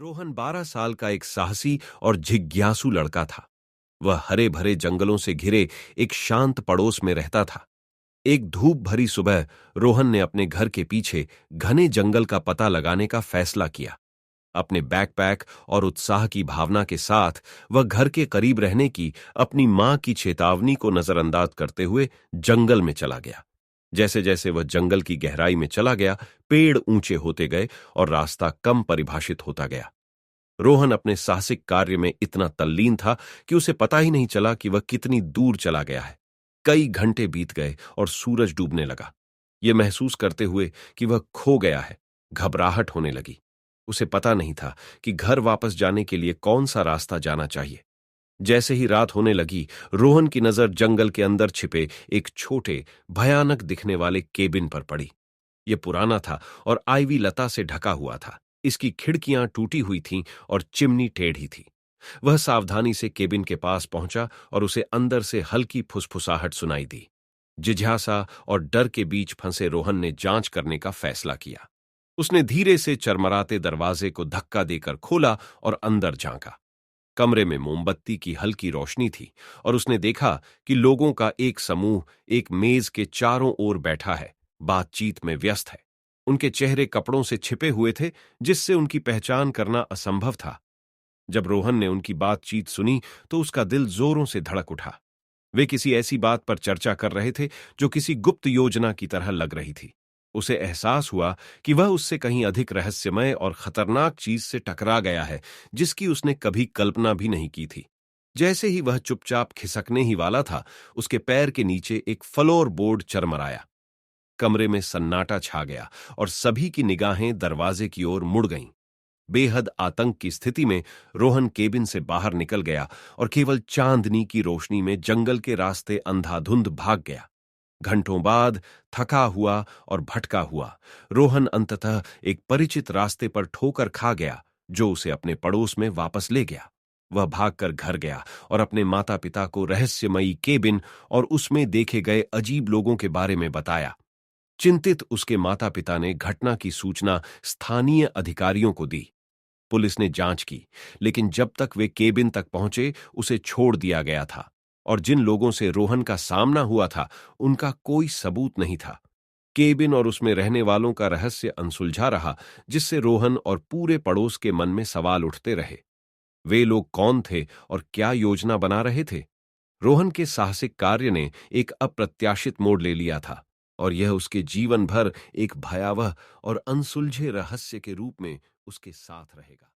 रोहन 12 साल का एक साहसी और जिज्ञासु लड़का था। वह हरे भरे जंगलों से घिरे एक शांत पड़ोस में रहता था। एक धूप भरी सुबह रोहन ने अपने घर के पीछे घने जंगल का पता लगाने का फैसला किया। अपने बैकपैक और उत्साह की भावना के साथ वह घर के करीब रहने की अपनी मां की चेतावनी को नजरअंदाज करते हुए जंगल में चला गया। जैसे जैसे वह जंगल की गहराई में चला गया, पेड़ ऊंचे होते गए और रास्ता कम परिभाषित होता गया। रोहन अपने साहसिक कार्य में इतना तल्लीन था कि उसे पता ही नहीं चला कि वह कितनी दूर चला गया है। कई घंटे बीत गए और सूरज डूबने लगा। यह महसूस करते हुए कि वह खो गया है, घबराहट होने लगी। उसे पता नहीं था कि घर वापस जाने के लिए कौन सा रास्ता जाना चाहिए। जैसे ही रात होने लगी, रोहन की नजर जंगल के अंदर छिपे एक छोटे, भयानक दिखने वाले केबिन पर पड़ी। यह पुराना था और आईवी लता से ढका हुआ था। इसकी खिड़कियां टूटी हुई थीं और चिमनी टेढ़ी थी। वह सावधानी से केबिन के पास पहुंचा और उसे अंदर से हल्की फुसफुसाहट सुनाई दी। जिज्ञासा और डर के बीच फंसे रोहन ने जांच करने का फैसला किया। उसने धीरे से चरमराते दरवाजे को धक्का देकर खोला और अंदर झांका। कमरे में मोमबत्ती की हल्की रोशनी थी और उसने देखा कि लोगों का एक समूह एक मेज के चारों ओर बैठा है, बातचीत में व्यस्त है। उनके चेहरे कपड़ों से छिपे हुए थे, जिससे उनकी पहचान करना असंभव था। जब रोहन ने उनकी बातचीत सुनी तो उसका दिल जोरों से धड़क उठा। वे किसी ऐसी बात पर चर्चा कर रहे थे जो किसी गुप्त योजना की तरह लग रही थी। उसे एहसास हुआ कि वह उससे कहीं अधिक रहस्यमय और खतरनाक चीज से टकरा गया है, जिसकी उसने कभी कल्पना भी नहीं की थी। जैसे ही वह चुपचाप खिसकने ही वाला था, उसके पैर के नीचे एक फ्लोर बोर्ड चरमराया। कमरे में सन्नाटा छा गया और सभी की निगाहें दरवाजे की ओर मुड़ गईं। बेहद आतंक की स्थिति में रोहन केबिन से बाहर निकल गया और केवल चांदनी की रोशनी में जंगल के रास्ते अंधाधुंध भाग गया। घंटों बाद, थका हुआ और भटका हुआ, रोहन अंततः एक परिचित रास्ते पर ठोकर खा गया, जो उसे अपने पड़ोस में वापस ले गया। वह भागकर घर गया और अपने माता पिता को रहस्यमयी केबिन और उसमें देखे गए अजीब लोगों के बारे में बताया। चिंतित उसके माता पिता ने घटना की सूचना स्थानीय अधिकारियों को दी। पुलिस ने जांच की, लेकिन जब तक वे केबिन तक पहुंचे उसे छोड़ दिया गया था और जिन लोगों से रोहन का सामना हुआ था उनका कोई सबूत नहीं था। केबिन और उसमें रहने वालों का रहस्य अनसुलझा रहा, जिससे रोहन और पूरे पड़ोस के मन में सवाल उठते रहे। वे लोग कौन थे और क्या योजना बना रहे थे? रोहन के साहसिक कार्य ने एक अप्रत्याशित मोड़ ले लिया था और यह उसके जीवन भर एक भयावह और अनसुलझे रहस्य के रूप में उसके साथ रहेगा।